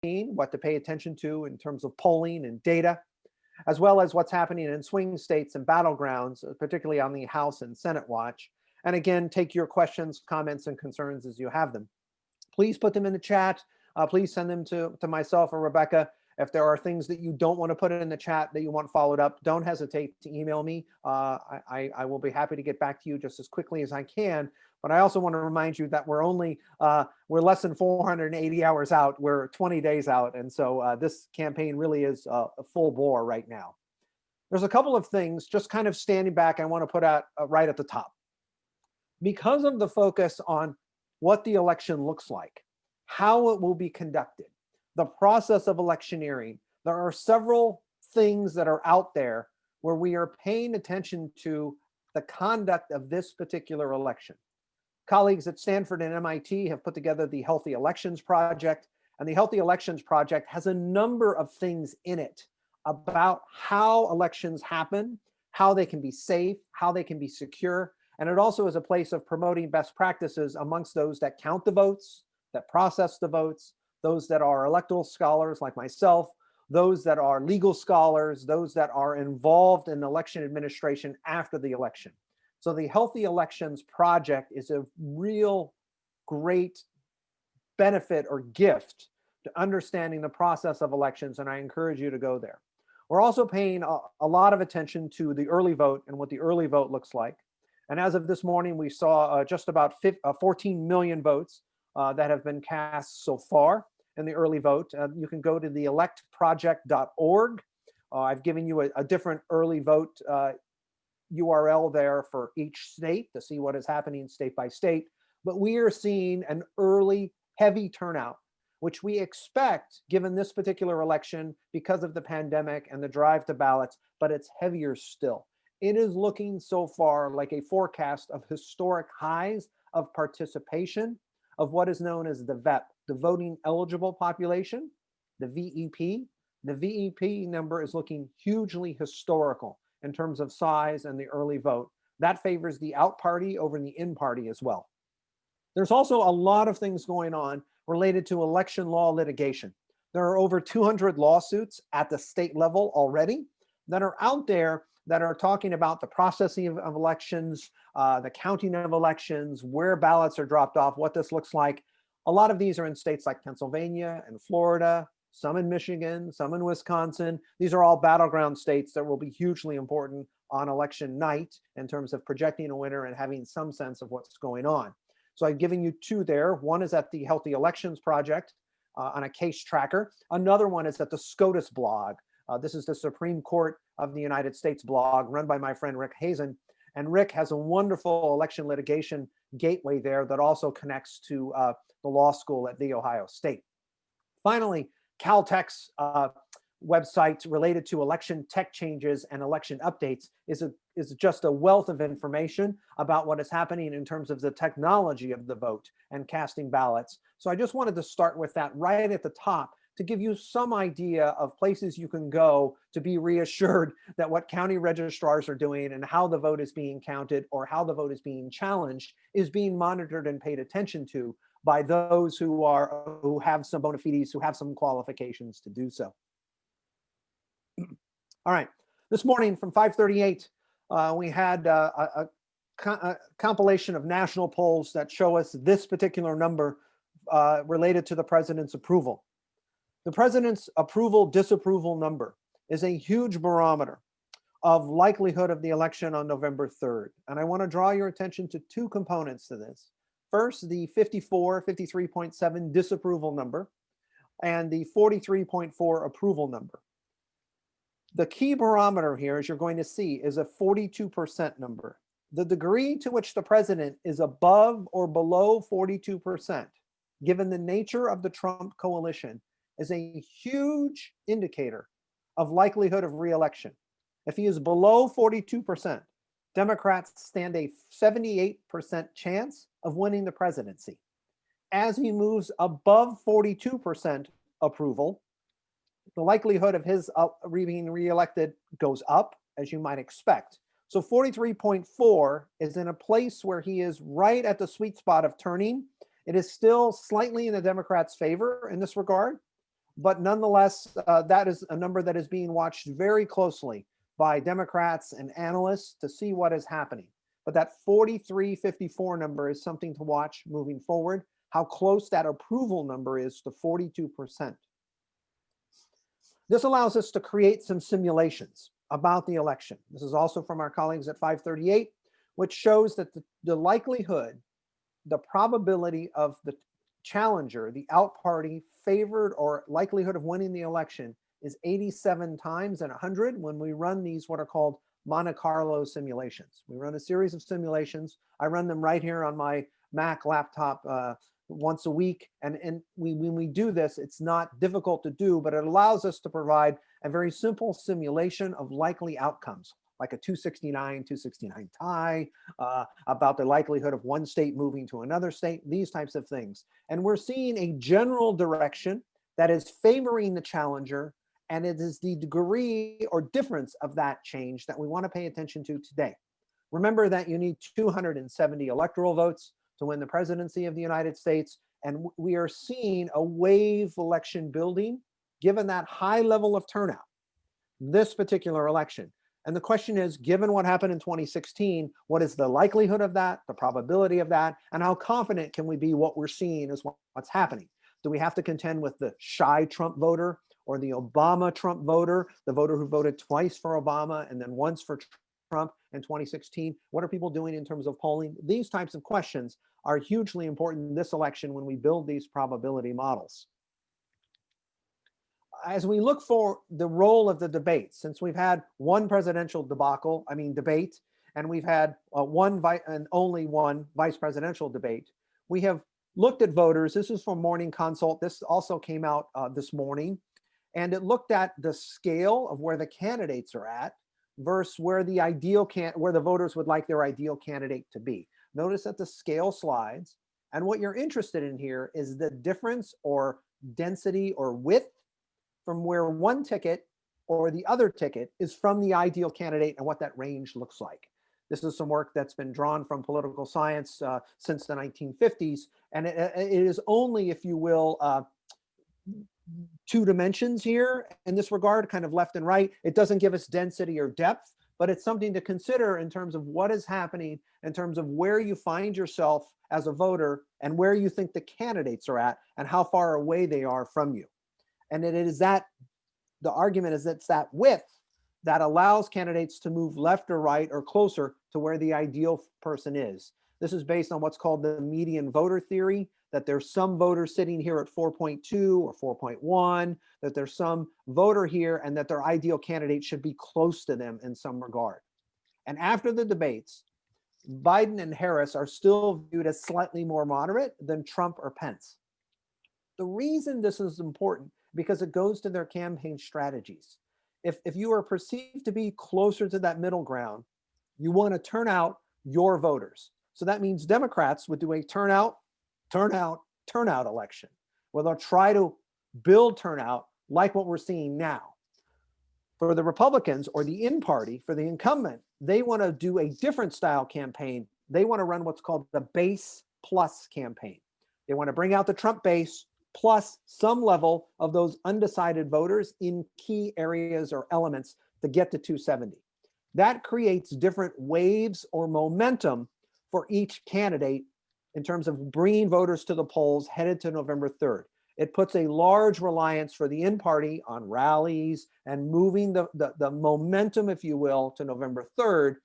what to pay attention to in terms of polling and data, as well as what's happening in swing states and battlegrounds, particularly on the House and Senate watch. And again, take your questions, comments, and concerns as you have them. Please put them in the chat. Please send them to myself or Rebecca. If there are things that you don't want to put in the chat that you want followed up, don't hesitate to email me. I will be happy to get back to you just as quickly as I can. But I also want to remind you that we're less than 480 hours out. We're 20 days out. And so this campaign really is a full bore right now. There's a couple of things just kind of standing back I want to put out right at the top. Because of the focus on what the election looks like, how it will be conducted, the process of electioneering, there are several things that are out there where we are paying attention to the conduct of this particular election. Colleagues at Stanford and MIT have put together the Healthy Elections Project, and the Healthy Elections Project has a number of things in it about how elections happen, how they can be safe, how they can be secure, and it also is a place of promoting best practices amongst those that count the votes, that process the votes, those that are electoral scholars like myself, those that are legal scholars, those that are involved in election administration after the election. So the Healthy Elections Project is a real great benefit or gift to understanding the process of elections, and I encourage you to go there. We're also paying a lot of attention to the early vote and what the early vote looks like. And as of this morning, we saw just about 14 million votes that have been cast so far in the early vote. You can go to the electproject.org. I've given you a different early vote URL there for each state to see what is happening state by state. But we are seeing an early heavy turnout, which we expect given this particular election because of the pandemic and the drive to ballots, but it's heavier still. It is looking so far like a forecast of historic highs of participation of what is known as the VEP, the voting eligible population, the VEP. The VEP number is looking hugely historical in terms of size and the early vote. That favors the out party over the in party as well. There's also a lot of things going on related to election law litigation. There are over 200 lawsuits at the state level already that are out there that are talking about the processing of elections, the counting of elections, where ballots are dropped off, what this looks like. A lot of these are in states like Pennsylvania and Florida, some in Michigan, some in Wisconsin. These are all battleground states that will be hugely important on election night in terms of projecting a winner and having some sense of what's going on. So I've given you two there. One is at the Healthy Elections Project on a case tracker. Another one is at the SCOTUS blog. This is the Supreme Court of the United States blog run by my friend Rick Hazen. And Rick has a wonderful election litigation gateway there that also connects to the law school at The Ohio State. Finally, Caltech's website related to election tech changes and election updates is just a wealth of information about what is happening in terms of the technology of the vote and casting ballots. So I just wanted to start with that right at the top to give you some idea of places you can go to be reassured that what county registrars are doing and how the vote is being counted or how the vote is being challenged is being monitored and paid attention to by those who have some bona fides, who have some qualifications to do so. All right, this morning from 5:38, we had a compilation of national polls that show us this particular number related to the president's approval. The president's approval-disapproval number is a huge barometer of likelihood of the election on November 3rd. And I want to draw your attention to two components to this. First, the 53.7 disapproval number and the 43.4 approval number. The key barometer here, as you're going to see, is a 42% number. The degree to which the president is above or below 42%, given the nature of the Trump coalition, is a huge indicator of likelihood of re-election. If he is below 42%, Democrats stand a 78% chance of winning the presidency. As he moves above 42% approval, the likelihood of his being reelected goes up, as you might expect. So 43.4 is in a place where he is right at the sweet spot of turning. It is still slightly in the Democrats' favor in this regard, But nonetheless, that is a number that is being watched very closely by Democrats and analysts to see what is happening. But that 43-54 number is something to watch moving forward, how close that approval number is to 42%. This allows us to create some simulations about the election. This is also from our colleagues at 538, which shows that the likelihood, the probability of the challenger, the out party, favored or likelihood of winning the election is 87 times in 100 when we run these what are called Monte Carlo simulations. We run a series of simulations. I run them right here on my Mac laptop once a week. And when we do this, it's not difficult to do, but it allows us to provide a very simple simulation of likely outcomes, like a 269 tie, about the likelihood of one state moving to another state, these types of things. And we're seeing a general direction that is favoring the challenger, and it is the degree or difference of that change that we want to pay attention to today. Remember that you need 270 electoral votes to win the presidency of the United States, and we are seeing a wave election building given that high level of turnout, this particular election. And the question is, given what happened in 2016, what is the likelihood of that, the probability of that, and how confident can we be what we're seeing is what's happening? Do we have to contend with the shy Trump voter or the Obama Trump voter, the voter who voted twice for Obama and then once for Trump in 2016? What are people doing in terms of polling? These types of questions are hugely important in this election when we build these probability models. As we look for the role of the debate, since we've had one presidential debate, and we've had only one vice presidential debate, we have looked at voters. This is from Morning Consult. This also came out this morning, and it looked at the scale of where the candidates are at versus where the voters would like their ideal candidate to be. Notice that the scale slides, and what you're interested in here is the difference or density or width from where one ticket or the other ticket is from the ideal candidate and what that range looks like. This is some work that's been drawn from political science since the 1950s, and it is only, if you will, two dimensions here in this regard, kind of left and right. It doesn't give us density or depth, but it's something to consider in terms of what is happening, in terms of where you find yourself as a voter and where you think the candidates are at and how far away they are from you. And it is that, the argument is it's that width that allows candidates to move left or right or closer to where the ideal person is. This is based on what's called the median voter theory, that there's some voter sitting here at 4.2 or 4.1, that there's some voter here, and that their ideal candidate should be close to them in some regard. And after the debates, Biden and Harris are still viewed as slightly more moderate than Trump or Pence. The reason this is important, because it goes to their campaign strategies. If you are perceived to be closer to that middle ground, you want to turn out your voters. So that means Democrats would do a turnout election, where they'll try to build turnout like what we're seeing now. For the Republicans or the in-party, for the incumbent, they want to do a different style campaign. They want to run what's called the base plus campaign. They want to bring out the Trump base plus some level of those undecided voters in key areas or elements to get to 270. That creates different waves or momentum for each candidate in terms of bringing voters to the polls headed to November 3rd. It puts a large reliance for the in-party on rallies and moving the momentum, if you will, to November 3rd.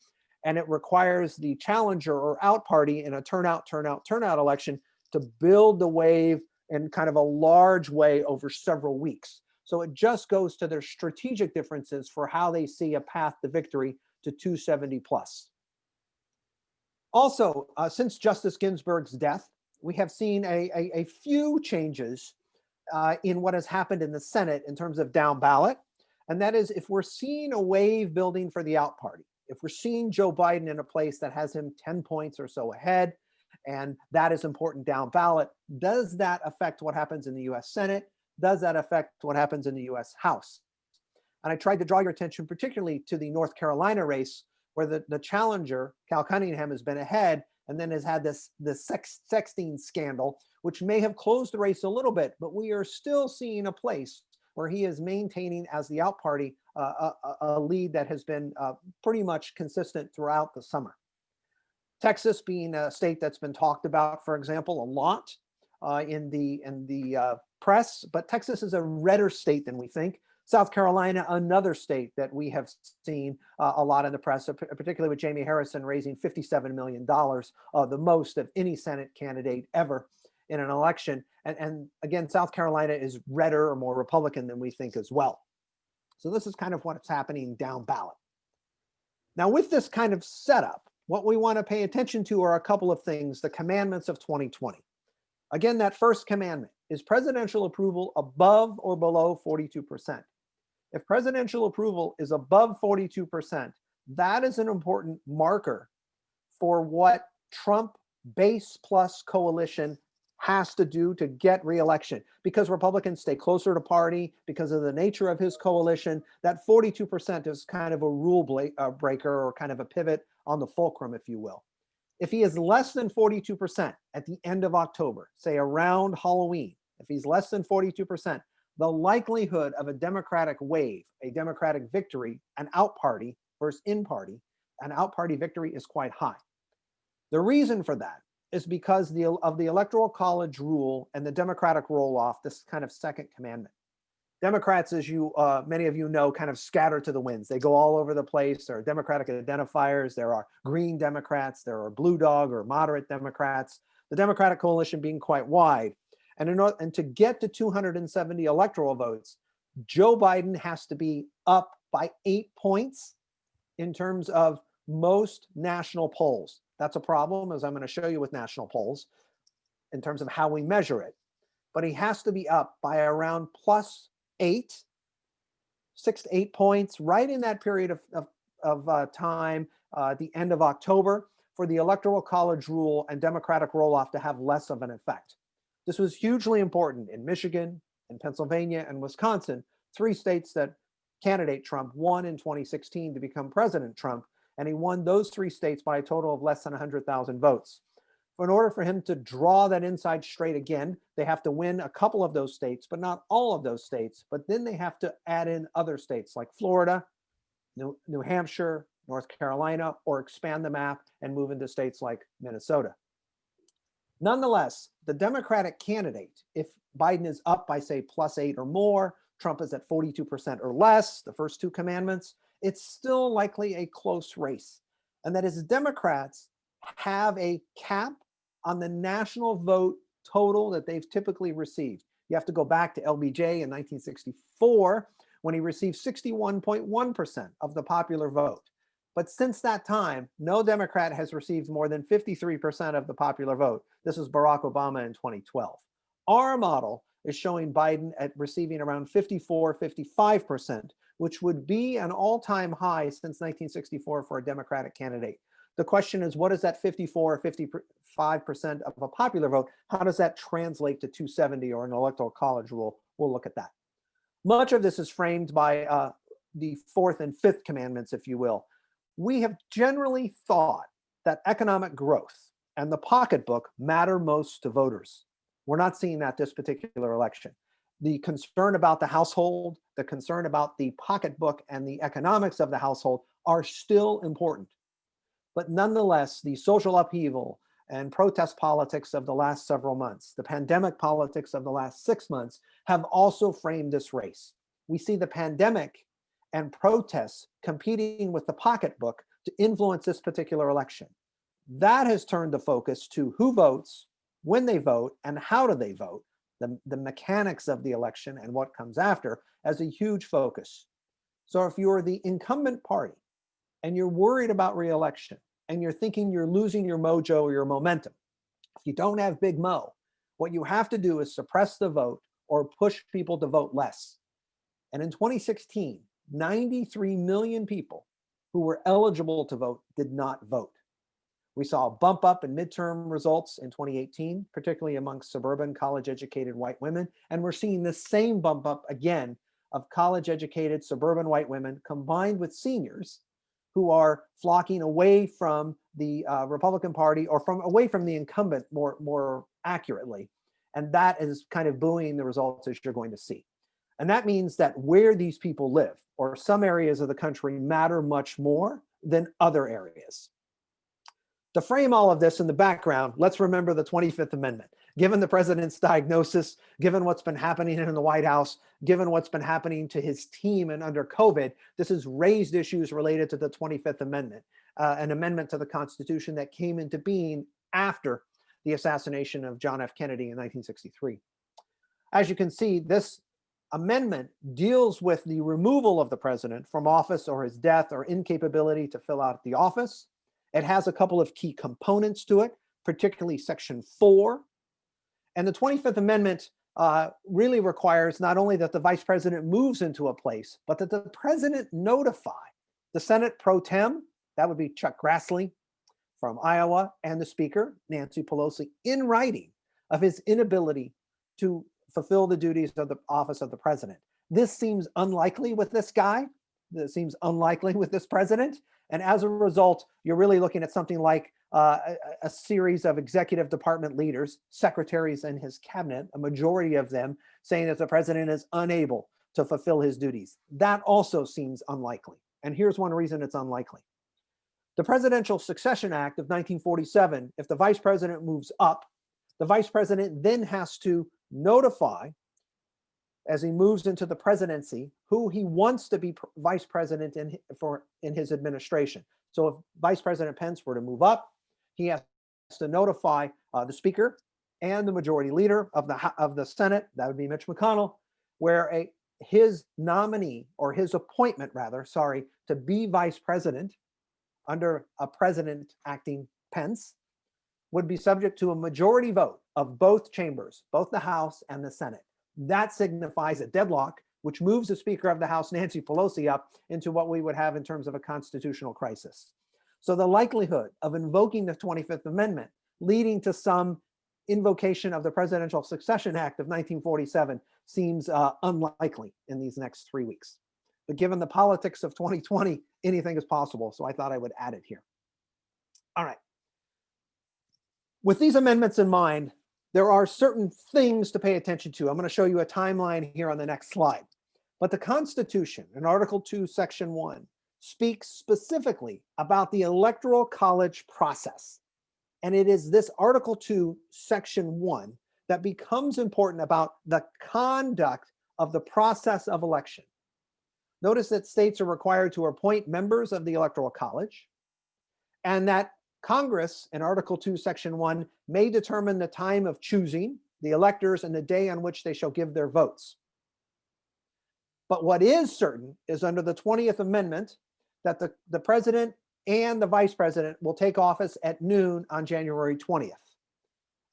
And it requires the challenger or out party in a turnout election to build the wave in kind of a large way over several weeks. So it just goes to their strategic differences for how they see a path to victory to 270 plus. Also, since Justice Ginsburg's death, we have seen a few changes in what has happened in the Senate in terms of down ballot. And that is, if we're seeing a wave building for the out party, if we're seeing Joe Biden in a place that has him 10 points or so ahead, and that is important down ballot, does that affect what happens in the US Senate? Does that affect what happens in the US House? And I tried to draw your attention particularly to the North Carolina race, where the challenger, Cal Cunningham, has been ahead, and then has had this sexting scandal, which may have closed the race a little bit, but we are still seeing a place where he is maintaining as the out party a lead that has been pretty much consistent throughout the summer. Texas being a state that's been talked about, for example, a lot in the press, but Texas is a redder state than we think. South Carolina, another state that we have seen a lot in the press, particularly with Jamie Harrison raising $57 million, the most of any Senate candidate ever in an election. And again, South Carolina is redder or more Republican than we think as well. So this is kind of what's happening down ballot. Now, with this kind of setup, what we want to pay attention to are a couple of things, the commandments of 2020. Again, that first commandment, is presidential approval above or below 42%? If presidential approval is above 42%, that is an important marker for what Trump base plus coalition has to do to get reelection. Because Republicans stay closer to party, because of the nature of his coalition, that 42% is kind of a rule breaker or kind of a pivot on the fulcrum, if you will. If he is less than 42% at the end of October, say around Halloween, if he's less than 42%, the likelihood of a Democratic wave, a Democratic victory, an out party versus in party, an out party victory is quite high. The reason for that is because of the Electoral College rule and the Democratic roll-off, this kind of second commandment. Democrats, as many of you know, kind of scatter to the winds. They go all over the place. There are Democratic identifiers. There are green Democrats. There are blue dog or moderate Democrats. The Democratic coalition being quite wide. And to get to 270 electoral votes, Joe Biden has to be up by 8 points in terms of most national polls. That's a problem, as I'm going to show you with national polls, in terms of how we measure it. But he has to be up by around plus 6 to 8 points, right in that period of time, the end of October, for the Electoral College rule and Democratic roll-off to have less of an effect. This was hugely important in Michigan, in Pennsylvania, and Wisconsin, 3 states that candidate Trump won in 2016 to become President Trump, and he won those 3 states by a total of less than 100,000 votes. In order for him to draw that inside straight again, they have to win a couple of those states, but not all of those states. But then they have to add in other states like Florida, New Hampshire, North Carolina, or expand the map and move into states like Minnesota. Nonetheless, the Democratic candidate, if Biden is up by, say, plus 8 or more, Trump is at 42% or less, the first 2 commandments, it's still likely a close race. And that is, Democrats have a cap on the national vote total that they've typically received. You have to go back to LBJ in 1964 when he received 61.1% of the popular vote. But since that time, no Democrat has received more than 53% of the popular vote. This is Barack Obama in 2012. Our model is showing Biden at receiving around 54, 55%, which would be an all-time high since 1964 for a Democratic candidate. The question is, what is that 54 or 55% of a popular vote? How does that translate to 270 or an Electoral College rule? We'll look at that. Much of this is framed by the 4th and 5th commandments, if you will. We have generally thought that economic growth and the pocketbook matter most to voters. We're not seeing that this particular election. The concern about the household, the concern about the pocketbook and the economics of the household are still important. But nonetheless, the social upheaval and protest politics of the last several months, the pandemic politics of the last 6 months, have also framed this race. We see the pandemic and protests competing with the pocketbook to influence this particular election. That has turned the focus to who votes, when they vote, and how do they vote, the mechanics of the election and what comes after, as a huge focus. So if you're the incumbent party and you're worried about re-election and you're thinking you're losing your mojo or your momentum, if you don't have Big Mo, what you have to do is suppress the vote or push people to vote less. And in 2016, 93 million people who were eligible to vote did not vote. We saw a bump up in midterm results in 2018, particularly amongst suburban college-educated white women. And we're seeing the same bump up again of college-educated suburban white women combined with seniors who are flocking away from the Republican Party, or from away from the incumbent more accurately. And that is kind of buoying the results as you're going to see. And that means that where these people live, or some areas of the country, matter much more than other areas. To frame all of this in the background, let's remember the 25th Amendment. Given the president's diagnosis, given what's been happening in the White House, given what's been happening to his team and under COVID, this has raised issues related to the 25th Amendment, an amendment to the Constitution that came into being after the assassination of John F. Kennedy in 1963. As you can see, this amendment deals with the removal of the president from office, or his death or incapability to fill out the office. It has a couple of key components to it, particularly Section 4. And the 25th Amendment really requires not only that the vice president moves into a place, but that the president notify the Senate pro tem, that would be Chuck Grassley from Iowa, and the Speaker, Nancy Pelosi, in writing of his inability to fulfill the duties of the office of the president. This seems unlikely with this guy. This seems unlikely with this president. And as a result, you're really looking at something like a series of executive department leaders, secretaries in his cabinet, a majority of them saying that the president is unable to fulfill his duties. That also seems unlikely. And here's one reason it's unlikely. The Presidential Succession Act of 1947, if the vice president moves up, the vice president then has to notify, as he moves into the presidency, who he wants to be vice president in his administration. So if Vice President Pence were to move up, he has to notify the Speaker and the Majority Leader of the Senate, that would be Mitch McConnell, where his nominee, or his appointment rather, to be vice president under a president acting Pence, would be subject to a majority vote of both chambers, both the House and the Senate. That signifies a deadlock, which moves the Speaker of the House, Nancy Pelosi, up into what we would have in terms of a constitutional crisis. So the likelihood of invoking the 25th Amendment, leading to some invocation of the Presidential Succession Act of 1947, seems unlikely in these next 3 weeks. But given the politics of 2020, anything is possible. So I thought I would add it here. All right. With these amendments in mind, there are certain things to pay attention to. I'm going to show you a timeline here on the next slide. But the Constitution, in Article 2, Section 1, speaks specifically about the Electoral College process. And it is this Article 2, Section 1 that becomes important about the conduct of the process of election. Notice that states are required to appoint members of the Electoral College, and that Congress, in Article 2, Section 1, may determine the time of choosing the electors and the day on which they shall give their votes. But what is certain is under the 20th Amendment that the president and the vice president will take office at noon on January 20th.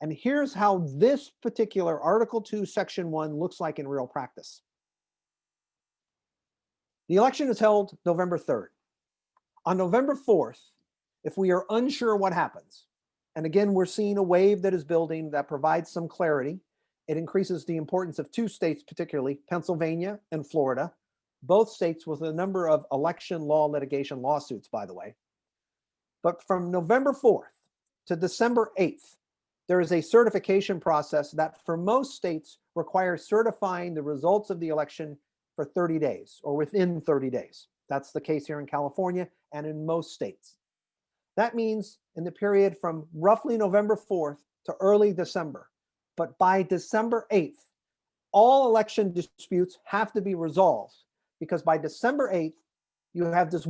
And here's how this particular Article 2, Section 1 looks like in real practice. The election is held November 3rd. On November 4th, if we are unsure what happens, and again, we're seeing a wave that is building that provides some clarity. It increases the importance of two states, particularly Pennsylvania and Florida, both states with a number of election law litigation lawsuits, by the way. But from November 4th to December 8th, there is a certification process that for most states requires certifying the results of the election for 30 days or within 30 days. That's the case here in California and in most states. That means in the period from roughly November 4th to early December, but by December 8th, all election disputes have to be resolved, because by December 8th, you have this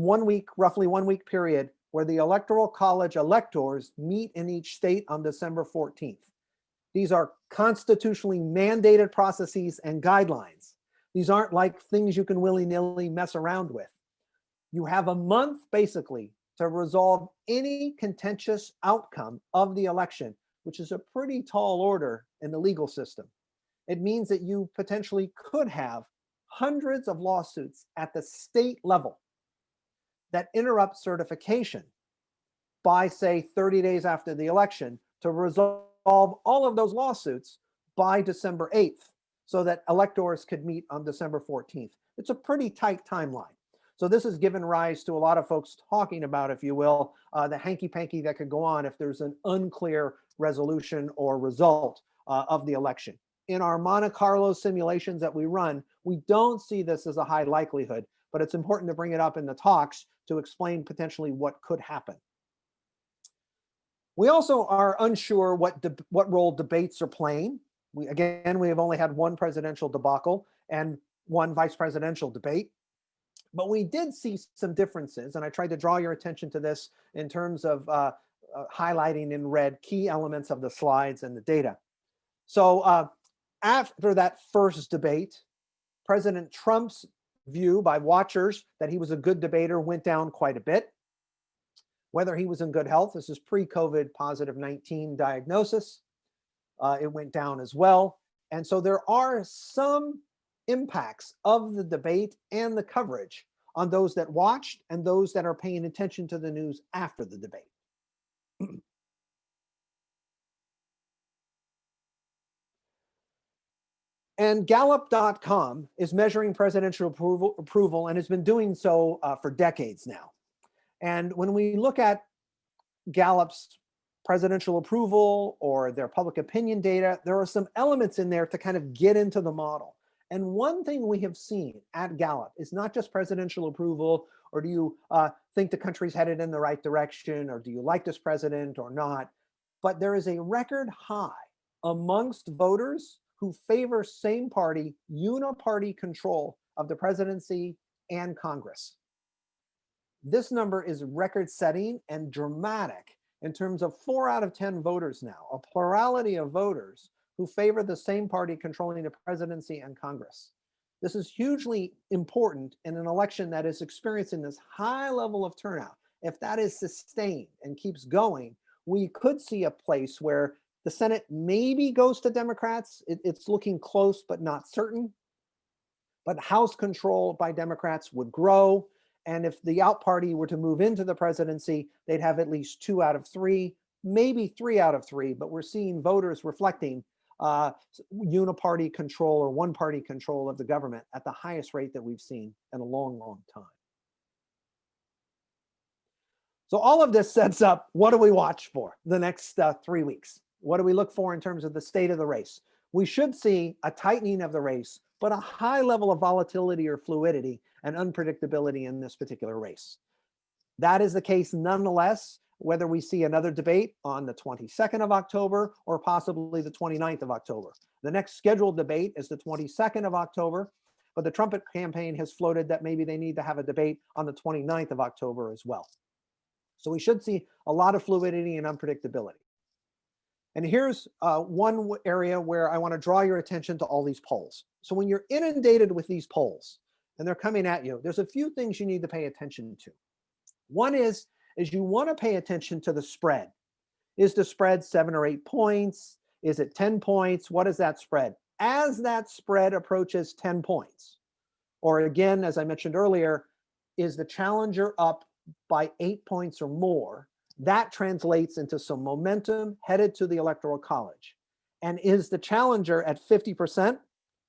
roughly 1 week period where the Electoral College electors meet in each state on December 14th. These are constitutionally mandated processes and guidelines. These aren't like things you can willy-nilly mess around with. You have a month basically to resolve any contentious outcome of the election, which is a pretty tall order in the legal system. It means that you potentially could have hundreds of lawsuits at the state level that interrupt certification by, say, 30 days after the election to resolve all of those lawsuits by December 8th so that electors could meet on December 14th. It's a pretty tight timeline. So this has given rise to a lot of folks talking about, if you will, the hanky-panky that could go on if there's an unclear resolution or result of the election. In our Monte Carlo simulations that we run, we don't see this as a high likelihood, but it's important to bring it up in the talks to explain potentially what could happen. We also are unsure what role debates are playing. We have only had one presidential debacle and one vice presidential debate, but we did see some differences, and I tried to draw your attention to this in terms of highlighting in red key elements of the slides and the data. So after that first debate, President Trump's view by watchers that he was a good debater went down quite a bit. Whether he was in good health, this is pre-COVID positive 19 diagnosis, it went down as well. And so there are some impacts of the debate and the coverage on those that watched and those that are paying attention to the news after the debate. And Gallup.com is measuring presidential approval and has been doing so for decades now. And when we look at Gallup's presidential approval or their public opinion data, there are some elements in there to kind of get into the model. And one thing we have seen at Gallup is not just presidential approval, or do you think the country's headed in the right direction, or do you like this president or not, but there is a record high amongst voters who favor same party, uniparty control of the presidency and Congress. This number is record setting and dramatic in terms of 4 out of 10 voters now, a plurality of voters who favor the same party controlling the presidency and Congress. This is hugely important in an election that is experiencing this high level of turnout. If that is sustained and keeps going, we could see a place where the Senate maybe goes to Democrats. It's looking close, but not certain. But House control by Democrats would grow. And if the out party were to move into the presidency, they'd have at least 2 out of 3, maybe 3 out of 3. But we're seeing voters reflecting uniparty control or one party control of the government at the highest rate that we've seen in a long, long time. So all of this sets up, what do we watch for the next 3 weeks? What do we look for in terms of the state of the race? We should see a tightening of the race, but a high level of volatility or fluidity and unpredictability in this particular race. That is the case nonetheless, whether we see another debate on the 22nd of October or possibly the 29th of October. The next scheduled debate is the 22nd of October, but the Trump campaign has floated that maybe they need to have a debate on the 29th of October as well. So we should see a lot of fluidity and unpredictability. And here's one area where I want to draw your attention to all these polls. So when you're inundated with these polls and they're coming at you, there's a few things you need to pay attention to. One is you want to pay attention to the spread. Is the spread 7 or 8 points? Is it 10 points? What is that spread? As that spread approaches 10 points, or again, as I mentioned earlier, is the challenger up by 8 points or more? That translates into some momentum headed to the Electoral College. And is the challenger at 50%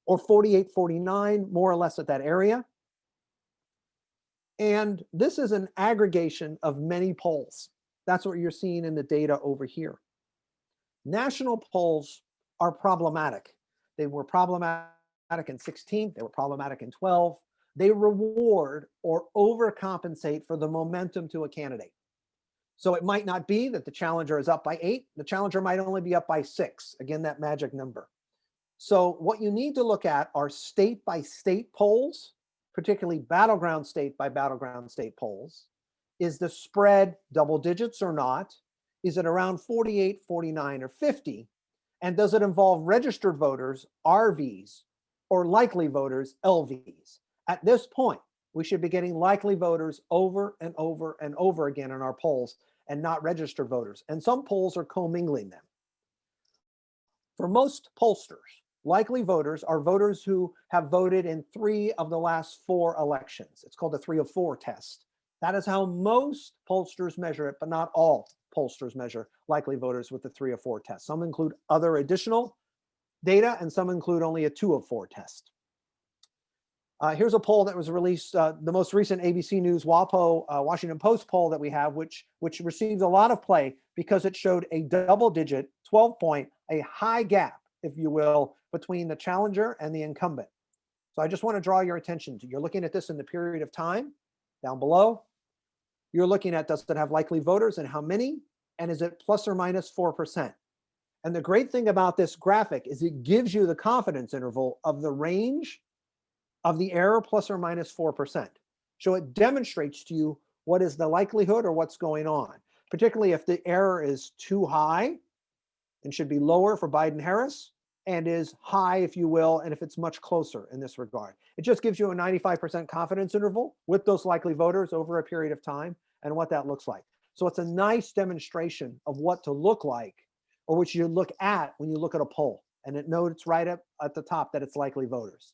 or 48, 49, more or less at that area? And this is an aggregation of many polls. That's what you're seeing in the data over here. National polls are problematic. They were problematic in 16, they were problematic in 12. They reward or overcompensate for the momentum to a candidate. So it might not be that the challenger is up by 8. The challenger might only be up by 6. Again, that magic number. So what you need to look at are state by state polls, particularly battleground state by battleground state polls. Is the spread double digits or not? Is it around 48, 49, or 50? And does it involve registered voters, RVs, or likely voters, LVs? At this point, we should be getting likely voters over and over and over again in our polls and not registered voters. And some polls are commingling them. For most pollsters, likely voters are voters who have voted in 3 of the last 4 elections. It's called the 3 of 4 test. That is how most pollsters measure it, but not all pollsters measure likely voters with the 3 of 4 test. Some include other additional data, and some include only a 2 of 4 test. Here's a poll that was released, the most recent ABC News WAPO Washington Post poll that we have, which received a lot of play because it showed a double-digit 12-point, a high gap, if you will, between the challenger and the incumbent. So I just want to draw your attention to, you're looking at this in the period of time down below. You're looking at, does it have likely voters and how many? And is it plus or minus 4%? And the great thing about this graphic is it gives you the confidence interval of the range of the error plus or minus 4%. So it demonstrates to you what is the likelihood or what's going on, particularly if the error is too high and should be lower for Biden-Harris, and is high, if you will, and if it's much closer in this regard. It just gives you a 95% confidence interval with those likely voters over a period of time and what that looks like. So it's a nice demonstration of what to look like, or what you look at when you look at a poll. And it notes right up at the top that it's likely voters.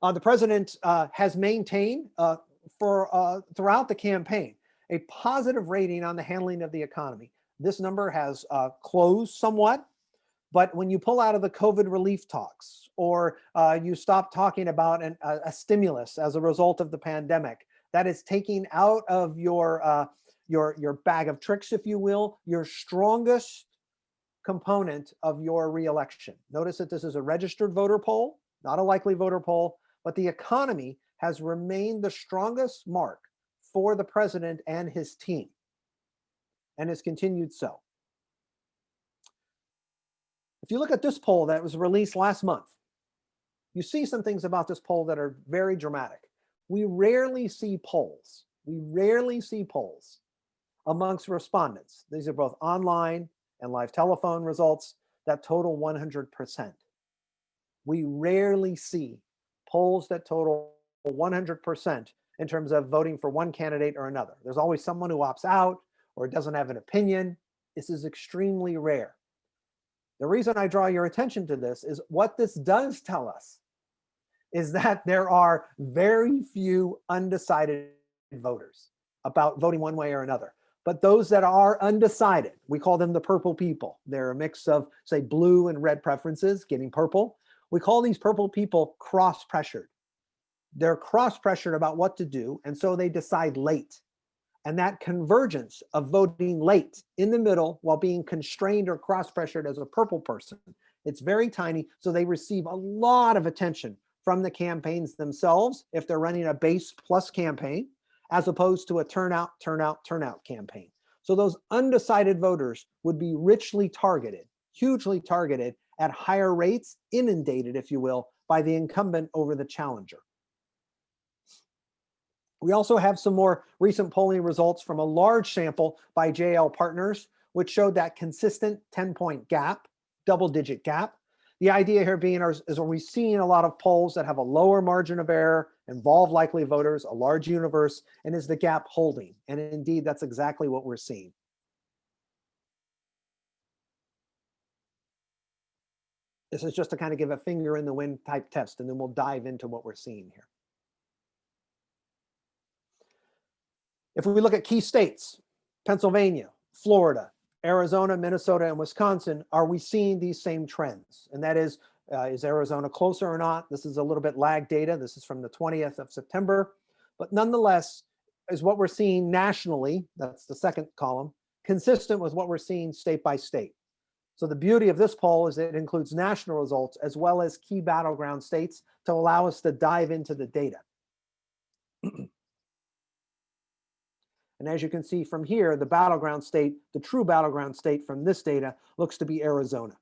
The president has maintained throughout the campaign a positive rating on the handling of the economy. This number has closed somewhat, but when you pull out of the COVID relief talks, or you stop talking about a stimulus as a result of the pandemic, that is taking out of your bag of tricks, if you will, your strongest component of your reelection. Notice that this is a registered voter poll, not a likely voter poll, but the economy has remained the strongest mark for the president and his team, and has continued so. If you look at this poll that was released last month, you see some things about this poll that are very dramatic. We rarely see polls amongst respondents. These are both online and live telephone results that total 100%. We rarely see polls that total 100% in terms of voting for one candidate or another. There's always someone who opts out or doesn't have an opinion. This is extremely rare. The reason I draw your attention to this is what this does tell us is that there are very few undecided voters about voting one way or another. But those that are undecided, we call them the purple people. They're a mix of, say, blue and red preferences, getting purple. We call these purple people cross-pressured. They're cross-pressured about what to do, and so they decide late. And that convergence of voting late in the middle while being constrained or cross-pressured as a purple person, it's very tiny, so they receive a lot of attention from the campaigns themselves if they're running a base plus campaign, as opposed to a turnout campaign. So those undecided voters would be richly targeted, hugely targeted at higher rates, inundated, if you will, by the incumbent over the challenger. We also have some more recent polling results from a large sample by JL Partners, which showed that consistent 10-point gap, double-digit gap. The idea here being is are we seeing a lot of polls that have a lower margin of error, involve likely voters, a large universe, and is the gap holding? And indeed, that's exactly what we're seeing. This is just to kind of give a finger in the wind type test, and then we'll dive into what we're seeing here. If we look at key states, Pennsylvania, Florida, Arizona, Minnesota, and Wisconsin, are we seeing these same trends? And that is Arizona closer or not? This is a little bit lag data. This is from the 20th of September. But nonetheless, is what we're seeing nationally, that's the second column, consistent with what we're seeing state by state. So the beauty of this poll is that it includes national results as well as key battleground states to allow us to dive into the data. And as you can see from here, the battleground state, the true battleground state from this data looks to be Arizona.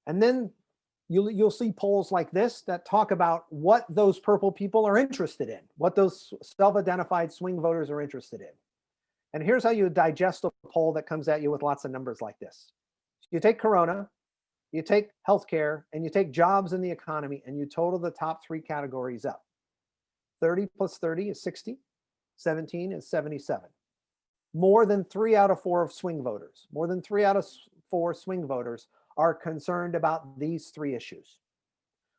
And then you'll see polls like this that talk about what those purple people are interested in, what those self-identified swing voters are interested in. And here's how you digest a poll that comes at you with lots of numbers like this. You take Corona, you take healthcare, and you take jobs in the economy, and you total the top three categories up. 30 plus 30 is 60, 17 is 77. More than 3 out of 4 of swing voters, more than 3 out of 4 swing voters are concerned about these 3 issues.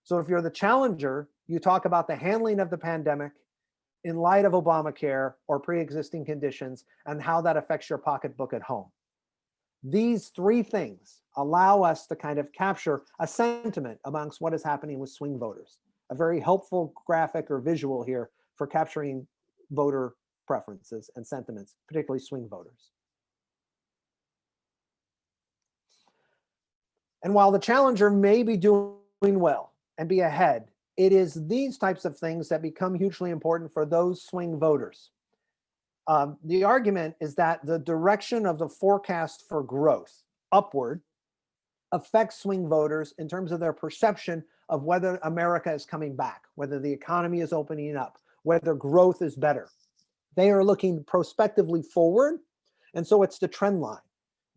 So if you're the challenger, you talk about the handling of the pandemic in light of Obamacare or pre-existing conditions and how that affects your pocketbook at home. These three things allow us to kind of capture a sentiment amongst what is happening with swing voters. A very helpful graphic or visual here for capturing voter preferences and sentiments, particularly swing voters. And while the challenger may be doing well and be ahead, it is these types of things that become hugely important for those swing voters. The argument is that the direction of the forecast for growth upward affects swing voters in terms of their perception of whether America is coming back, whether the economy is opening up, whether growth is better. They are looking prospectively forward, and so it's the trend line.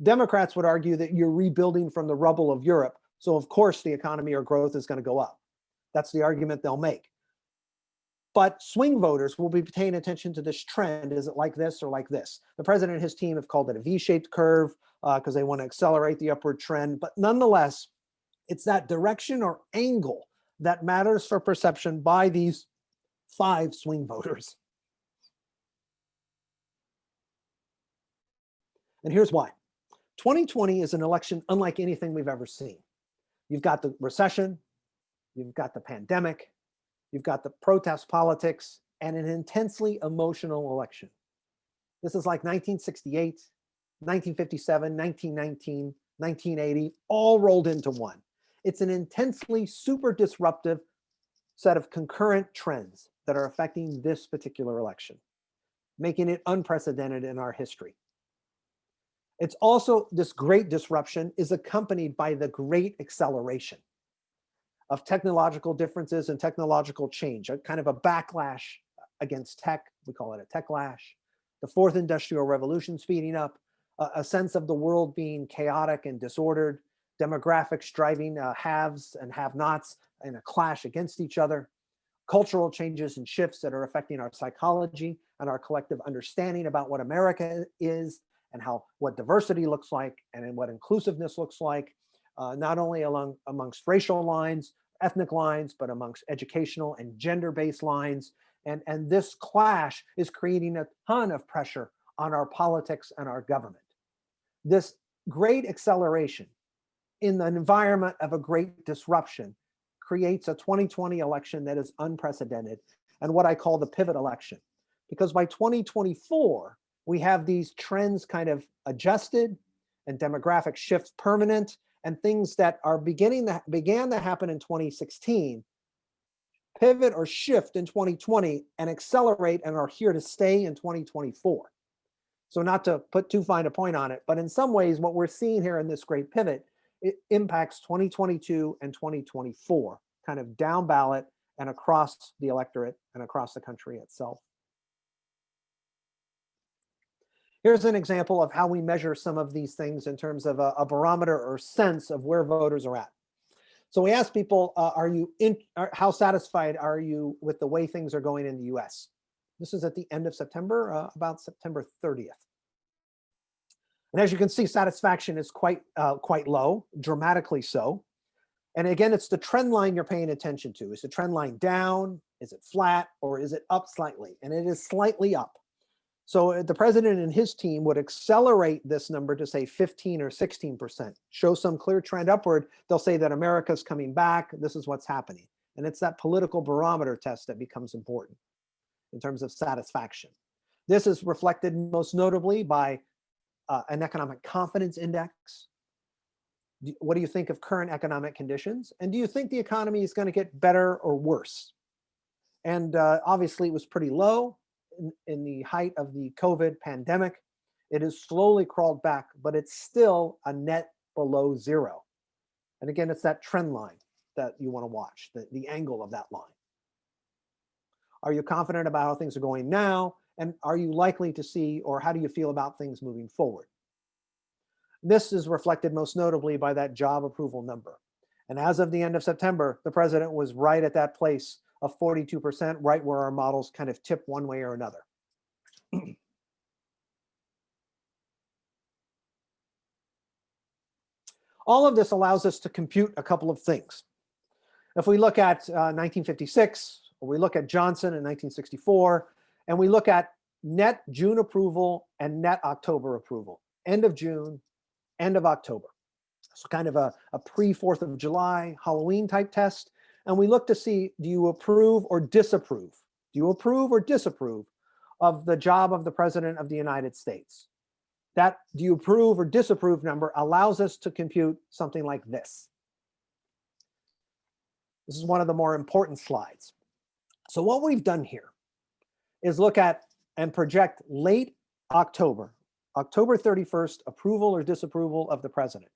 Democrats would argue that you're rebuilding from the rubble of Europe, so of course the economy or growth is going to go up. That's the argument they'll make. But swing voters will be paying attention to this trend. Is it like this or like this? The president and his team have called it a V-shaped curve because they want to accelerate the upward trend. But nonetheless, it's that direction or angle that matters for perception by these 5 swing voters. And here's why. 2020 is an election unlike anything we've ever seen. You've got the recession, you've got the pandemic, you've got the protest politics, and an intensely emotional election. This is like 1968, 1957, 1919, 1980, all rolled into one. It's an intensely super disruptive set of concurrent trends that are affecting this particular election, making it unprecedented in our history. It's also, this great disruption is accompanied by the great acceleration of technological differences and technological change, a kind of a backlash against tech. We call it a techlash. The fourth industrial revolution speeding up, a sense of the world being chaotic and disordered, demographics driving haves and have-nots in a clash against each other, cultural changes and shifts that are affecting our psychology and our collective understanding about what America is and what diversity looks like and what inclusiveness looks like, not only amongst racial lines, ethnic lines, but amongst educational and gender-based lines. And this clash is creating a ton of pressure on our politics and our government. This great acceleration in the environment of a great disruption creates a 2020 election that is unprecedented and what I call the pivot election. Because by 2024, we have these trends kind of adjusted and demographic shifts permanent, and things that are began to happen in 2016 pivot or shift in 2020 and accelerate and are here to stay in 2024. So not to put too fine a point on it, but in some ways what we're seeing here in this great pivot, it impacts 2022 and 2024, kind of down ballot and across the electorate and across the country itself. Here's an example of how we measure some of these things in terms of a barometer or sense of where voters are at. So we asked people, how satisfied are you with the way things are going in the US? This is at the end of September, about September 30th. And as you can see, satisfaction is quite low, dramatically so. And again, it's the trend line you're paying attention to. Is the trend line down? Is it flat? Or is it up slightly? And it is slightly up. So the president and his team would accelerate this number to say 15 or 16%, show some clear trend upward. They'll say that America's coming back. This is what's happening. And it's that political barometer test that becomes important in terms of satisfaction. This is reflected most notably by an economic confidence index. What do you think of current economic conditions? And do you think the economy is going to get better or worse? And obviously it was pretty low in the height of the COVID pandemic. It has slowly crawled back, but it's still a net below zero. And again, it's that trend line that you want to watch, the angle of that line. Are you confident about how things are going now? And are you likely to see, or how do you feel about things moving forward? This is reflected most notably by that job approval number. And as of the end of September, the president was right at that place of 42%, right where our models kind of tip one way or another. All of this allows us to compute a couple of things. If we look at 1956, or we look at Johnson in 1964, And we look at net June approval and net October approval. End of June, end of October. So kind of a pre-4th of July, Halloween type test. And we look to see, do you approve or disapprove? Do you approve or disapprove of the job of the President of the United States? That do you approve or disapprove number allows us to compute something like this. This is one of the more important slides. So what we've done here is look at and project late October, October 31st, approval or disapproval of the president.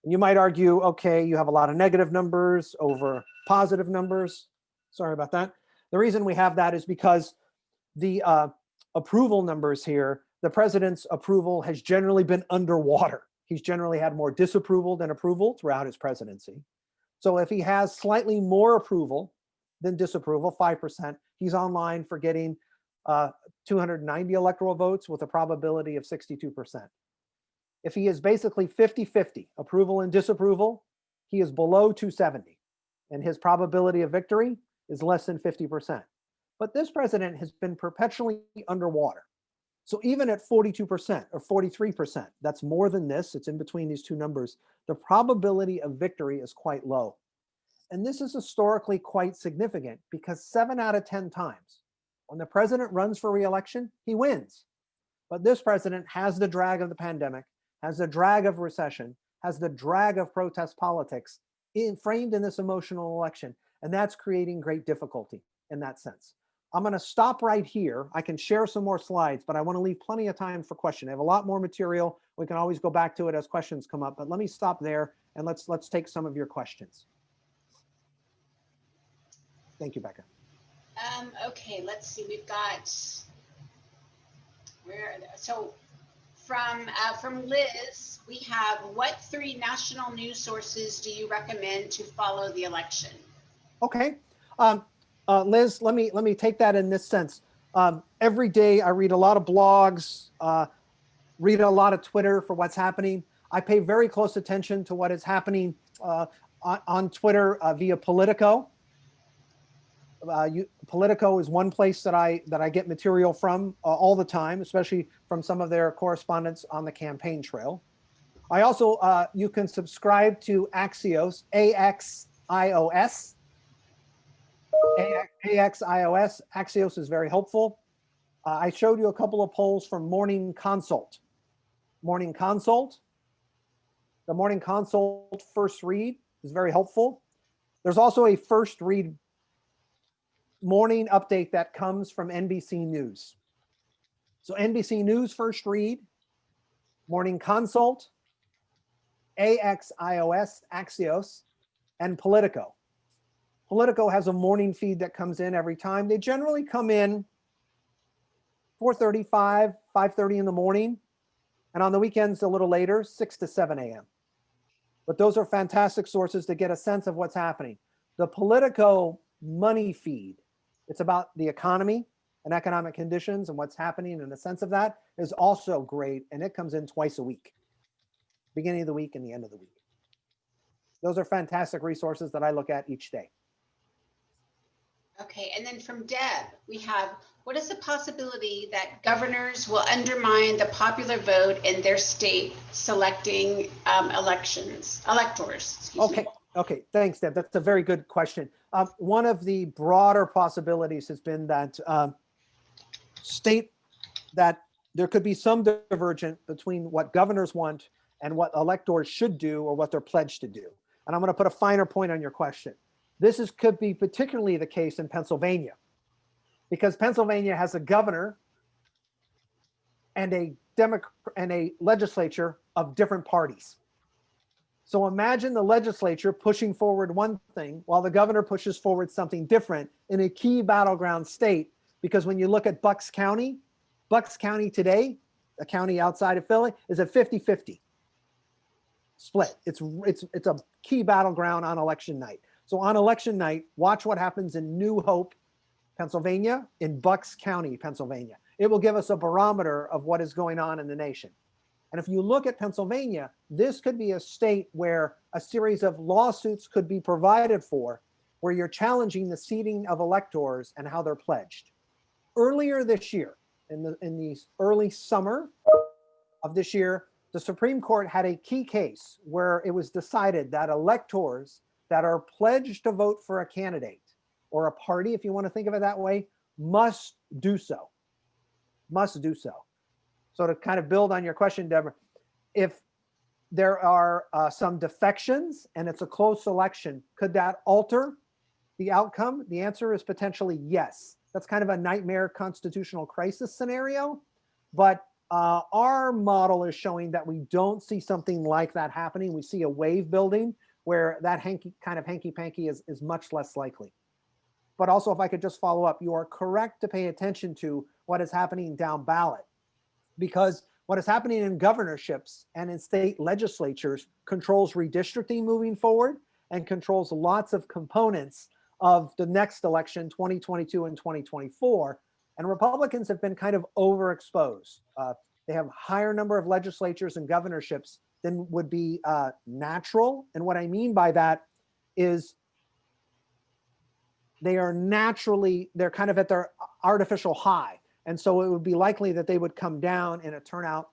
And you might argue, okay, you have a lot of negative numbers over positive numbers. Sorry about that. The reason we have that is because the approval numbers here, the president's approval has generally been underwater. He's generally had more disapproval than approval throughout his presidency. So if he has slightly more approval than disapproval, 5%, he's online for getting 290 electoral votes with a probability of 62%. If he is basically 50-50 approval and disapproval, he is below 270, and his probability of victory is less than 50%. But this president has been perpetually underwater. So even at 42% or 43%, that's more than this, it's in between these two numbers, the probability of victory is quite low. And this is historically quite significant because 7 out of 10 times, when the president runs for re-election, he wins. But this president has the drag of the pandemic, has the drag of recession, has the drag of protest politics framed in this emotional election. And that's creating great difficulty in that sense. I'm going to stop right here. I can share some more slides, but I want to leave plenty of time for questions. I have a lot more material. We can always go back to it as questions come up, but let me stop there and let's take some of your questions. Thank you, Becca. Okay, let's see. We've got so from Liz, we have, what 3 national news sources do you recommend to follow the election? Okay. Liz, let me take that in this sense. Every day I read a lot of blogs, read a lot of Twitter for what's happening. I pay very close attention to what is happening on Twitter via Politico. Politico is one place that I get material from all the time, especially from some of their correspondents on the campaign trail. I also, you can subscribe to Axios, A-X-I-O-S. AXIOS, Axios is very helpful. I showed you a couple of polls from Morning Consult. Morning Consult, the Morning Consult first read is very helpful. There's also a first read morning update that comes from NBC News. So NBC News first read, Morning Consult, AXIOS, Axios, and Politico. Politico has a morning feed that comes in every time. They generally come in 4:35, 5:30 in the morning, and on the weekends a little later, 6 to 7 a.m. But those are fantastic sources to get a sense of what's happening. The Politico money feed, it's about the economy and economic conditions and what's happening, and a sense of that is also great, and it comes in twice a week, beginning of the week and the end of the week. Those are fantastic resources that I look at each day. Okay, and then from Deb, we have, what is the possibility that governors will undermine the popular vote in their state selecting electors? Okay, thanks, Deb. That's a very good question. One of the broader possibilities has been that that there could be some divergence between what governors want and what electors should do or what they're pledged to do. And I'm going to put a finer point on your question. This could be particularly the case in Pennsylvania, because Pennsylvania has a governor and a legislature of different parties. So imagine the legislature pushing forward one thing while the governor pushes forward something different in a key battleground state. Because when you look at Bucks County today, a county outside of Philly, is a 50-50 split. It's a key battleground on election night. So on election night, watch what happens in New Hope, Pennsylvania, in Bucks County, Pennsylvania. It will give us a barometer of what is going on in the nation. And if you look at Pennsylvania, this could be a state where a series of lawsuits could be provided for, where you're challenging the seating of electors and how they're pledged. earlier this year, in the early summer of this year, the Supreme Court had a key case where it was decided that electors that are pledged to vote for a candidate or a party, if you want to think of it that way, must do so. Must do so. So to kind of build on your question, Deborah, if there are some defections and it's a close election, could that alter the outcome? The answer is potentially yes. That's kind of a nightmare constitutional crisis scenario, but our model is showing that we don't see something like that happening. We see a wave building where that hanky-panky is much less likely. But also, if I could just follow up, you are correct to pay attention to what is happening down ballot, because what is happening in governorships and in state legislatures controls redistricting moving forward and controls lots of components of the next election, 2022 and 2024. And Republicans have been kind of overexposed. They have a higher number of legislatures and governorships than would be natural. And what I mean by that is they're kind of at their artificial high. And so it would be likely that they would come down in a turnout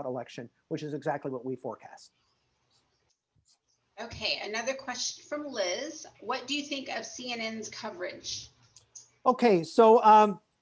election, which is exactly what we forecast. Okay, another question from Liz. What do you think of CNN's coverage? Okay, so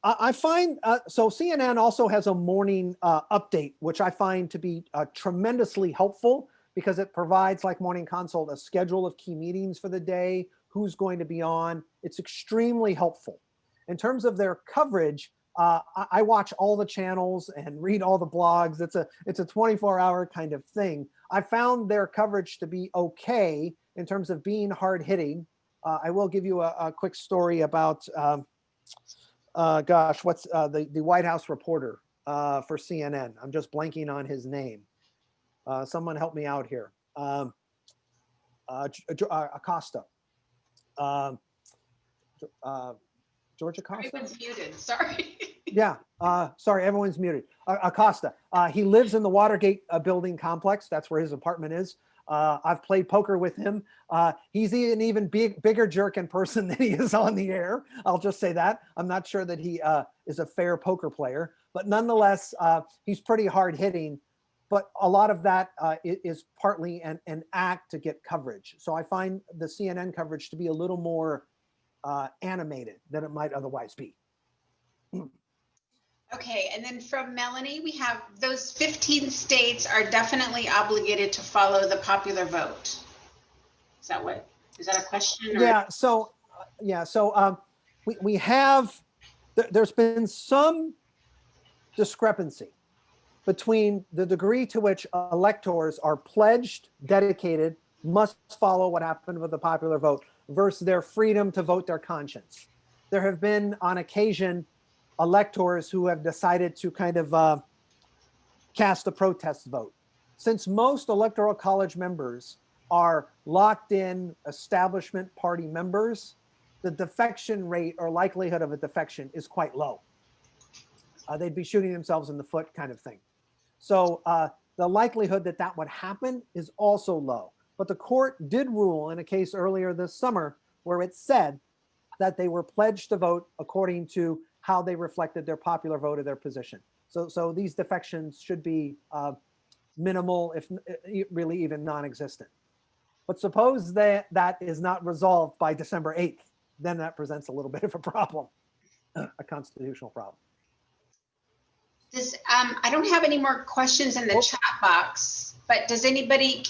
I find, so CNN also has a morning update, which I find to be tremendously helpful because it provides, like Morning Consult, a schedule of key meetings for the day, who's going to be on. It's extremely helpful. In terms of their coverage, I watch all the channels and read all the blogs. It's a 24-hour kind of thing. I found their coverage to be okay in terms of being hard-hitting. I will give you a quick story about, what's the White House reporter for CNN. I'm just blanking on his name. Someone help me out here. Acosta. George Acosta? Everyone's muted, sorry. Yeah, sorry, everyone's muted. Acosta, he lives in the Watergate building complex. That's where his apartment is. I've played poker with him. He's an even bigger jerk in person than he is on the air. I'll just say that. I'm not sure that he is a fair poker player, but nonetheless, he's pretty hard hitting. But a lot of that is partly an act to get coverage. So I find the CNN coverage to be a little more animated than it might otherwise be. Okay, and then from Melanie, we have those 15 states are definitely obligated to follow the popular vote. Is that a question? Or? Yeah, so we have, there's been some discrepancy between the degree to which electors are pledged, dedicated, must follow what happened with the popular vote versus their freedom to vote their conscience. There have been, on occasion, electors who have decided to kind of cast a protest vote. Since most electoral college members are locked in establishment party members, the defection rate or likelihood of a defection is quite low. They'd be shooting themselves in the foot kind of thing. So the likelihood that that would happen is also low. But the court did rule in a case earlier this summer where it said that they were pledged to vote according to how they reflected their popular vote of their position. So these defections should be minimal, if really even non-existent. But suppose that is not resolved by December 8th, then that presents a little bit of a problem, a constitutional problem. I don't have any more questions in the chat box, but does anybody,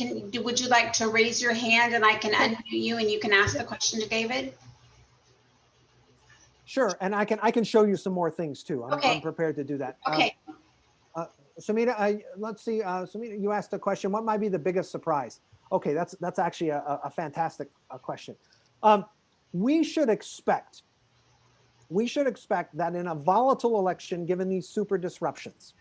would you like to raise your hand and I can unmute you and you can ask the question to David? Sure, and I can show you some more things too. I'm prepared to do that. Okay. Samita, let's see. Samita, you asked a question. What might be the biggest surprise? Okay, that's actually a fantastic question. We should expect that in a volatile election, given these super disruptions,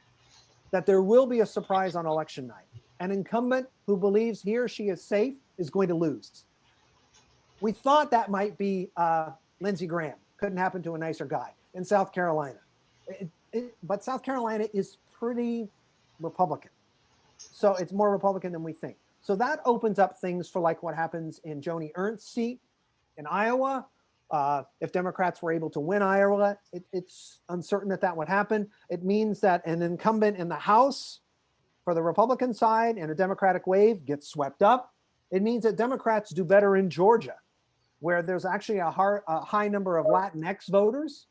that there will be a surprise on election night. An incumbent who believes he or she is safe is going to lose. We thought that might be Lindsey Graham. Couldn't happen to a nicer guy in South Carolina. But South Carolina is pretty Republican. So it's more Republican than we think. So that opens up things for like what happens in Joni Ernst's seat in Iowa, If Democrats were able to win Iowa, it's uncertain that that would happen. It means that an incumbent in the House for the Republican side and a Democratic wave gets swept up. It means that Democrats do better in Georgia, where there's actually a high number of Latinx voters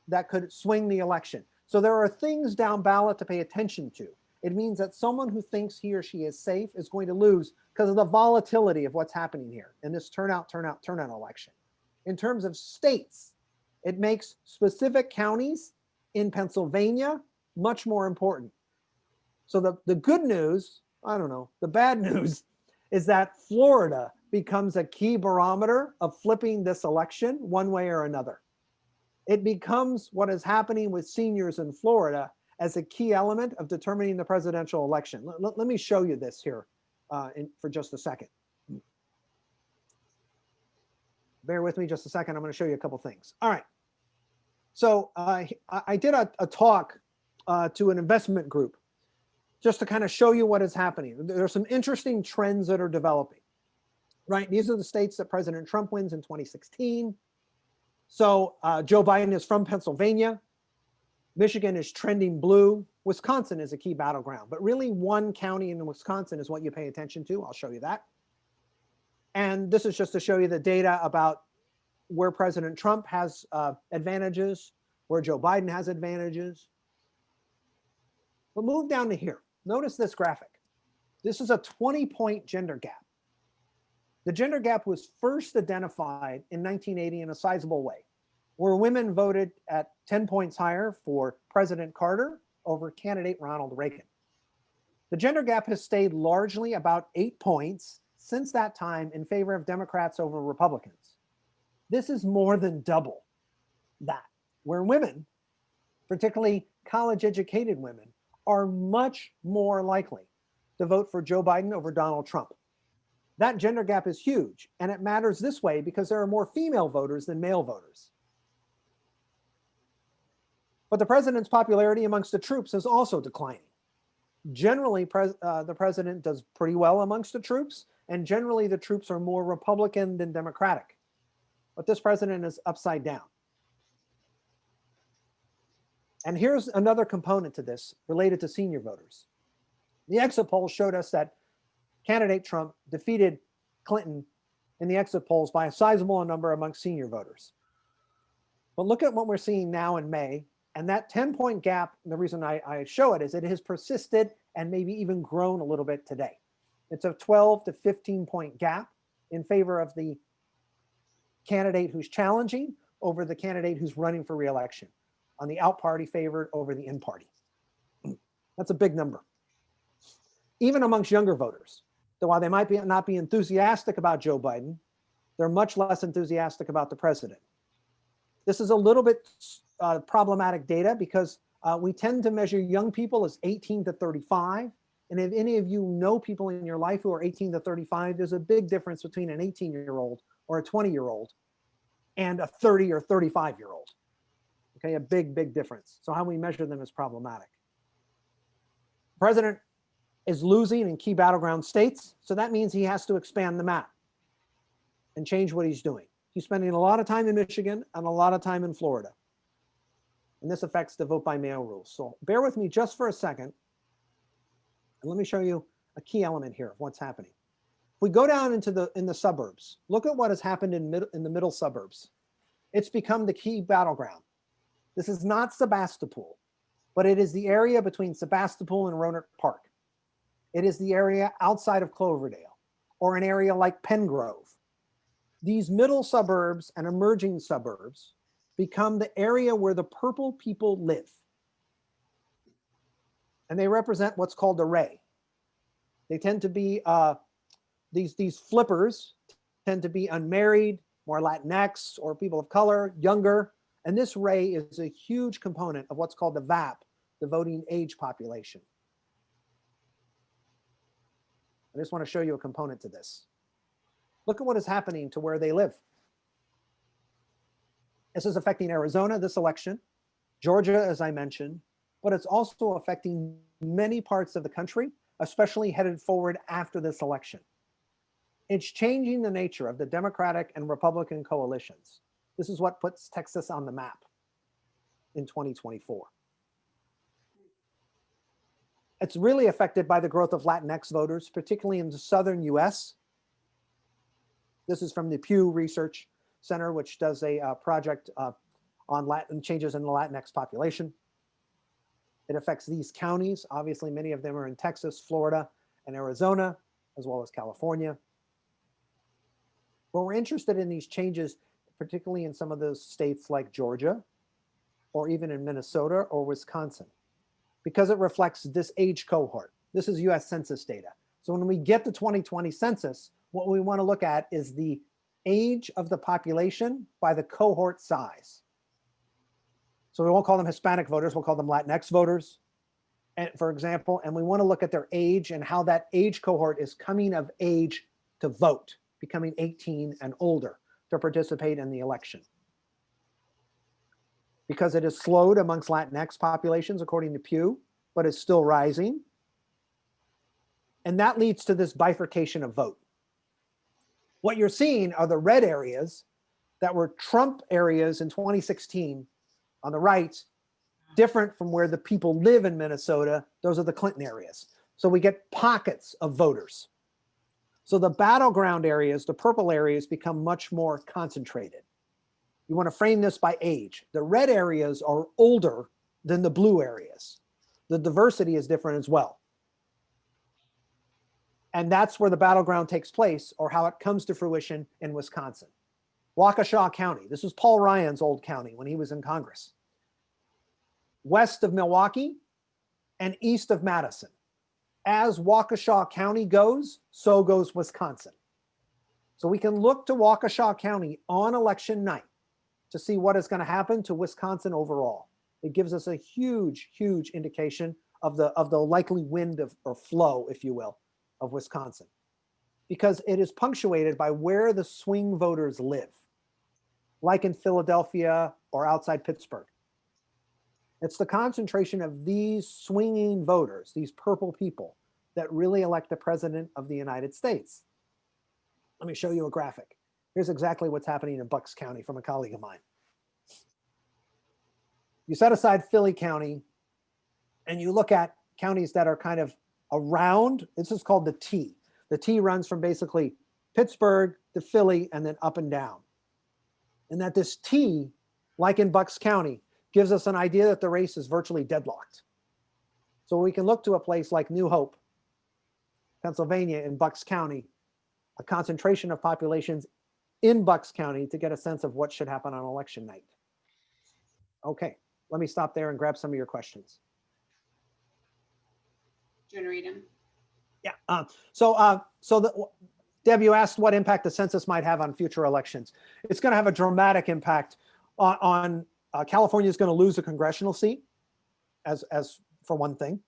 that could swing the election. So there are things down ballot to pay attention to. It means that someone who thinks he or she is safe is going to lose because of the volatility of what's happening here in this turnout election. In terms of states, it makes specific counties in Pennsylvania much more important. So the good news, I don't know, the bad news is that Florida becomes a key barometer of flipping this election one way or another. It becomes what is happening with seniors in Florida as a key element of determining the presidential election. Let me show you this here for just a second. Bear with me just a second. I'm going to show you a couple things. All right. So I did a talk to an investment group just to kind of show you what is happening. There's some interesting trends that are developing, right? These are the states that President Trump wins in 2016. So Joe Biden is from Pennsylvania. Michigan is trending blue. Wisconsin is a key battleground, but really one county in Wisconsin is what you pay attention to. I'll show you that. And this is just to show you the data about where President Trump has advantages, where Joe Biden has advantages. But move down to here. Notice this graphic. This is a 20-point gender gap. The gender gap was first identified in 1980 in a sizable way, where women voted at 10 points higher for President Carter over candidate Ronald Reagan. The gender gap has stayed largely about 8 points since that time in favor of Democrats over Republicans. This is more than double that, where women, particularly college-educated women, are much more likely to vote for Joe Biden over Donald Trump. That gender gap is huge, and it matters this way because there are more female voters than male voters. But the president's popularity amongst the troops is also declining. Generally, the president does pretty well amongst the troops, and generally the troops are more Republican than Democratic. But this president is upside down. And here's another component to this related to senior voters. The exit polls showed us that candidate Trump defeated Clinton in the exit polls by a sizable number amongst senior voters. But look at what we're seeing now in May. And that 10-point gap, the reason I show it is it has persisted and maybe even grown a little bit today. It's a 12 to 15-point gap in favor of the candidate who's challenging over the candidate who's running for re-election, on the out party favored over the in party. That's a big number. Even amongst younger voters, so while they might not be enthusiastic about Joe Biden, they're much less enthusiastic about the president. This is a little bit problematic data because we tend to measure young people as 18 to 35. And if any of you know people in your life who are 18 to 35, there's a big difference between an 18-year-old or a 20-year-old and a 30 or 35-year-old. Okay, a big, big difference. So how we measure them is problematic. The president is losing in key battleground states, so that means he has to expand the map and change what he's doing. He's spending a lot of time in Michigan and a lot of time in Florida. And this affects the vote by mail rules. So bear with me just for a second. And let me show you a key element here of what's happening. If we go down into the suburbs, look at what has happened in the middle suburbs. It's become the key battleground. This is not Sebastopol, but it is the area between Sebastopol and Roanoke Park. It is the area outside of Cloverdale or an area like Pengrove. These middle suburbs and emerging suburbs become the area where the purple people live. And they represent what's called a ray. They tend to be, these flippers tend to be unmarried, more Latinx or people of color, younger. And this ray is a huge component of what's called the VAP, the voting age population. I just want to show you a component to this. Look at what is happening to where they live. This is affecting Arizona, this election, Georgia, as I mentioned, but it's also affecting many parts of the country, especially headed forward after this election. It's changing the nature of the Democratic and Republican coalitions. This is what puts Texas on the map in 2024. It's really affected by the growth of Latinx voters, particularly in the southern US. This is from the Pew Research Center, which does a project on Latin changes in the Latinx population. It affects these counties. Obviously, many of them are in Texas, Florida, and Arizona, as well as California. But we're interested in these changes, particularly in some of those states like Georgia, or even in Minnesota or Wisconsin, because it reflects this age cohort. This is US Census data. So when we get the 2020 census, what we want to look at is the age of the population by the cohort size. So we won't call them Hispanic voters, we'll call them Latinx voters, and for example, and we want to look at their age and how that age cohort is coming of age to vote, becoming 18 and older to participate in the election. Because it is slowed amongst Latinx populations, according to Pew, but is still rising. And that leads to this bifurcation of vote. What you're seeing are the red areas that were Trump areas in 2016 on the right, different from where the people live in Minnesota. Those are the Clinton areas. So we get pockets of voters. So the battleground areas, the purple areas, become much more concentrated. You want to frame this by age. The red areas are older than the blue areas. The diversity is different as well. And that's where the battleground takes place, or how it comes to fruition in Wisconsin. Waukesha County. This was Paul Ryan's old county when he was in Congress. West of Milwaukee and east of Madison. As Waukesha County goes, so goes Wisconsin. So we can look to Waukesha County on election night to see what is going to happen to Wisconsin overall. It gives us a huge, huge indication of the likely wind of, or flow, if you will, of Wisconsin, because it is punctuated by where the swing voters live, like in Philadelphia or outside Pittsburgh. It's the concentration of these swinging voters, these purple people, that really elect the president of the United States. Let me show you a graphic. Here's exactly what's happening in Bucks County from a colleague of mine. You set aside Philly County and you look at counties that are kind of around. This is called the T. The T runs from basically Pittsburgh to Philly and then up and down. And that this T, like in Bucks County, gives us an idea that the race is virtually deadlocked. So we can look to a place like New Hope, Pennsylvania, in Bucks County, a concentration of populations in Bucks County, to get a sense of what should happen on election night. Okay, let me stop there and grab some of your questions. Do you want to read them? Yeah. Deb, you asked what impact the census might have on future elections. It's going to have a dramatic impact on California is going to lose a congressional seat, as for one thing.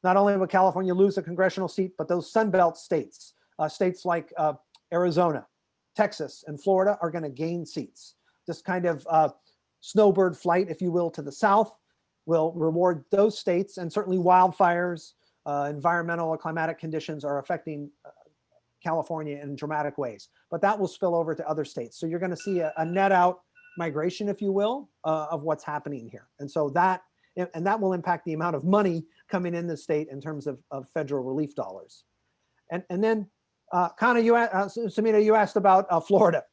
Not only will California lose a congressional seat, but those Sunbelt states, states like Arizona, Texas, and Florida are going to gain seats. This kind of snowbird flight, if you will, to the south will reward those states, and certainly wildfires, environmental or climatic conditions are affecting California in dramatic ways, but that will spill over to other states. So you're going to see a net out migration, if you will, of what's happening here. And so that will impact the amount of money coming in the state in terms of federal relief dollars. And then Kana, Samita, you asked about Florida.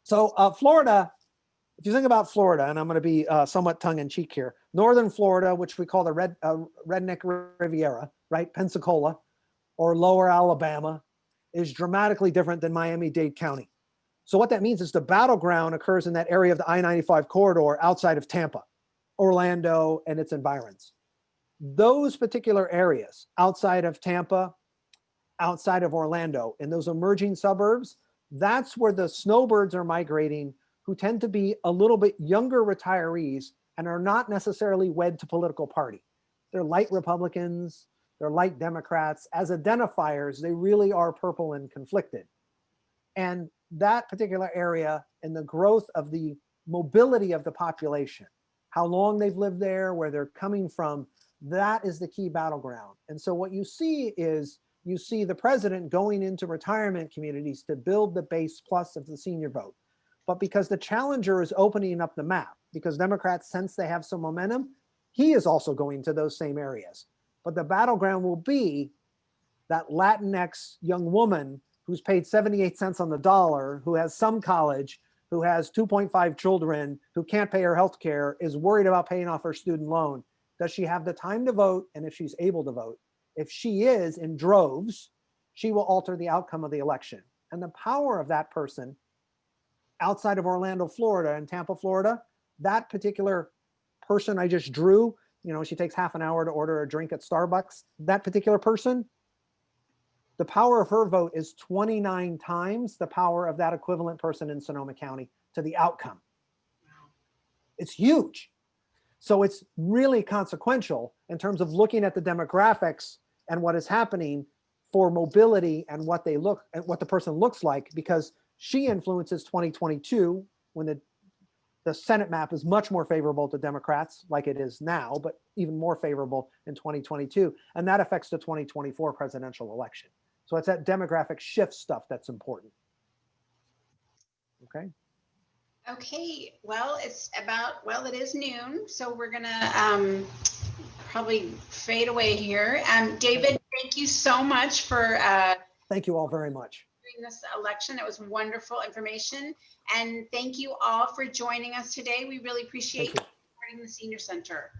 So Florida, if you think about Florida, and I'm going to be somewhat tongue in cheek here, northern Florida, which we call the redneck Riviera, right? Pensacola, or lower Alabama, is dramatically different than Miami-Dade County. So what that means is the battleground occurs in that area of the I-95 corridor outside of Tampa, Orlando, and its environs. Those particular areas outside of Tampa, outside of Orlando, in those emerging suburbs, that's where the snowbirds are migrating, who tend to be a little bit younger retirees and are not necessarily wed to political party. They're light Republicans, they're light Democrats. As identifiers, they really are purple and conflicted. And that particular area and the growth of the mobility of the population, how long they've lived there, where they're coming from, that is the key battleground. And so what you see is, you see the president going into retirement communities to build the base plus of the senior vote. but because the challenger is opening up the map, because Democrats sense they have some momentum, he is also going to those same areas. But the battleground will be that Latinx young woman who's paid 78 cents on the dollar, who has some college, who has 2.5 children, who can't pay her health care, is worried about paying off her student loan. Does she have the time to vote? And if she's able to vote, if she is in droves, she will alter the outcome of the election. And the power of that person outside of Orlando, Florida and Tampa, Florida, that particular person I just drew, you know, she takes half an hour to order a drink at Starbucks. That particular person, the power of her vote is 29 times the power of that equivalent person in Sonoma County to the outcome. It's huge. So it's really consequential in terms of looking at the demographics and what is happening for mobility and what they look and what the person looks like, because she influences 2022 when the Senate map is much more favorable to Democrats like it is now, but even more favorable in 2022. And that affects the 2024 presidential election. So it's that demographic shift stuff that's important. Okay. Okay, well, it is noon, so we're gonna probably fade away here. David, thank you so much for Thank you all very much. doing this election. It was wonderful information. And thank you all for joining us today. We really appreciate you supporting the Senior Center.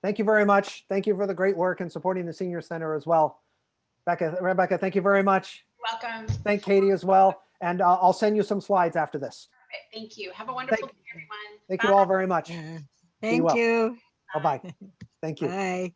Thank you very much. Thank you for the great work and supporting the Senior Center as well. Rebecca, thank you very much. Welcome. Thank Katie as well. And I'll send you some slides after this. Perfect. Thank you. Have a wonderful day, everyone. Thank Bye. you all very much. Thank well. you. Bye-bye. Thank you. Bye.